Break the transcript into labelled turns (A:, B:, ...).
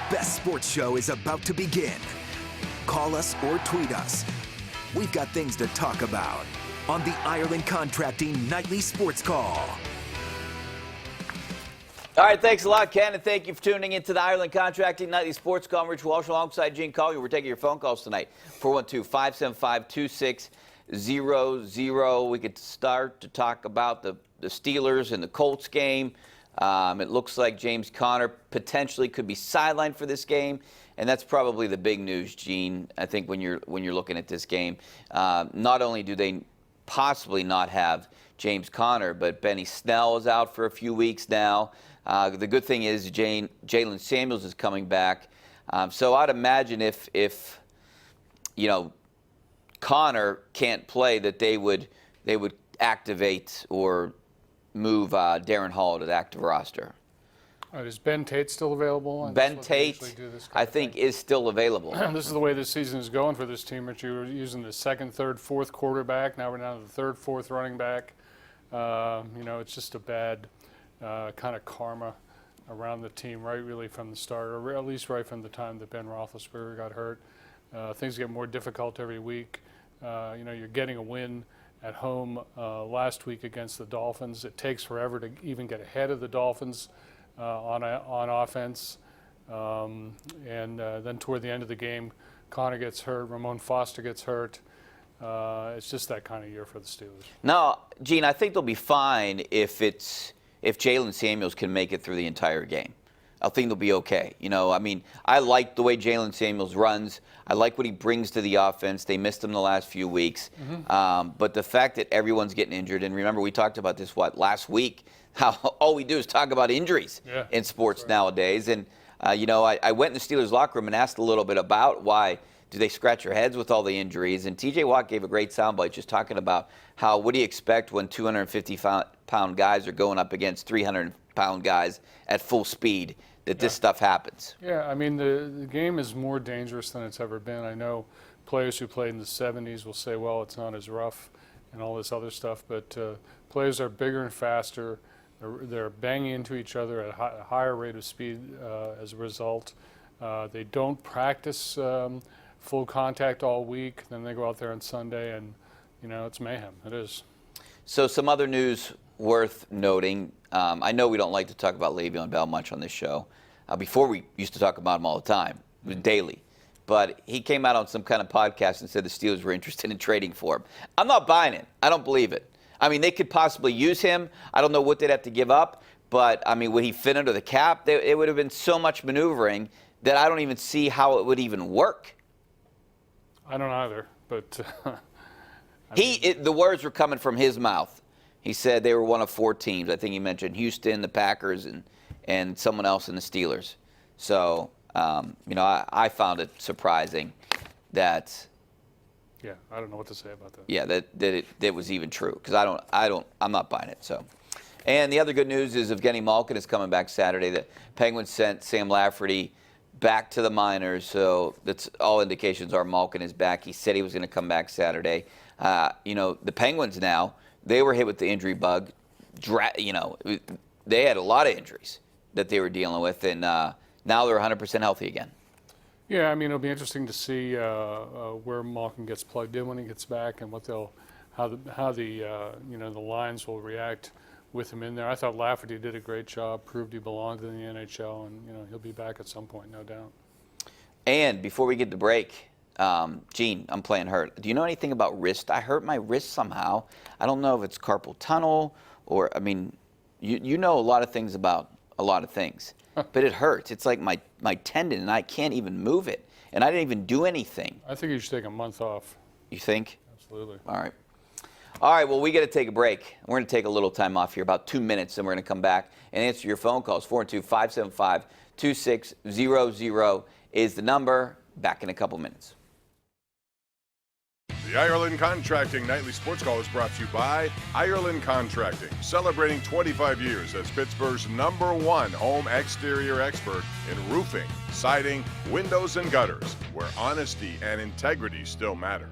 A: best sports show is about to begin. Call us or tweet us. We've got things to talk about on the Ireland Contracting Nightly Sports Call.
B: All right, thanks a lot, Ken, and thank you for tuning into the Ireland Contracting Nightly Sports Call. I'm Rich Walsh alongside Gene Collier. We're taking your phone calls tonight, 412-575-2600. We could start to talk about the Steelers and the Colts game. It looks like James Conner potentially could be sidelined for this game, and that's probably the big news, Gene. I think when you're looking at this game, not only do they possibly not have James Conner, but Benny Snell is out for a few weeks now. The good thing is Jalen Samuels is coming back, so I'd imagine if Conner can't play, that they would activate or move Darren Hall to the active roster.
C: All right, is Ben Tate still available?
B: Ben Tate, I think, is still available.
C: This is the way this season is going for this team. Rich, you were using the second, third, fourth quarterback. Now we're down to the third, fourth running back. It's just a bad kind of karma around the team, right, really from the start, or at least right from the time that Ben Roethlisberger got hurt. Things get more difficult every week. You're getting a win at home last week against the Dolphins. It takes forever to even get ahead of the Dolphins on offense. And then toward the end of the game, Conner gets hurt, Ramon Foster gets hurt. It's just that kind of year for the Steelers.
B: No, Gene, I think they'll be fine if Jalen Samuels can make it through the entire game. I think they'll be okay. I like the way Jalen Samuels runs. I like what he brings to the offense. They missed him the last few weeks. But the fact that everyone's getting injured, and remember we talked about this, last week, how all we do is talk about injuries in sports nowadays. And, I went in the Steelers locker room and asked a little bit about why do they scratch their heads with all the injuries. And T.J. Watt gave a great soundbite just talking about what do you expect when 250-pound guys are going up against 300-pound guys at full speed, that this stuff happens.
C: Yeah, I mean, the game is more dangerous than it's ever been. I know players who played in the 70s will say, well, it's not as rough and all this other stuff, but players are bigger and faster. They're banging into each other at a higher rate of speed as a result. They don't practice full contact all week. Then they go out there on Sunday, and, it's mayhem. It is.
B: So some other news worth noting. I know we don't like to talk about Le'Veon Bell much on this show. Before we used to talk about him all the time, daily. But he came out on some kind of podcast and said the Steelers were interested in trading for him. I'm not buying it. I don't believe it. I mean, they could possibly use him. I don't know what they'd have to give up. But, would he fit under the cap? It would have been so much maneuvering that I don't even see how it would even work.
C: I don't either. But
B: the words were coming from his mouth. He said they were one of 4 teams. I think he mentioned Houston, the Packers, and someone else in the Steelers. So, I found it surprising that.
C: Yeah, I don't know what to say about that.
B: Yeah, that was even true, because I'm not buying it. So, and the other good news is Evgeny Malkin is coming back Saturday. The Penguins sent Sam Lafferty back to the minors, so that's all indications are Malkin is back. He said he was going to come back Saturday. The Penguins now, they were hit with the injury bug. They had a lot of injuries that they were dealing with, and now they're 100% healthy again.
C: Yeah, it'll be interesting to see where Malkin gets plugged in when he gets back, and how the lines will react with him in there. I thought Lafferty did a great job, proved he belonged in the NHL, and he'll be back at some point, no doubt.
B: And before we get to break, Gene, I'm playing hurt. Do you know anything about wrist? I hurt my wrist somehow. I don't know if it's carpal tunnel or, you know a lot of things about a lot of things, but it hurts. It's like my tendon, and I can't even move it, and I didn't even do anything.
C: I think you should take a month off.
B: You think?
C: Absolutely.
B: All right, well, we got to take a break. We're going to take a little time off here, about 2 minutes, and we're going to come back and answer your phone calls. 412-575-2600 is the number. Back in a couple minutes.
D: The Ireland Contracting Nightly Sports Call is brought to you by Ireland Contracting, celebrating 25 years as Pittsburgh's #1 home exterior expert in roofing, siding, windows, and gutters, where honesty and integrity still matter.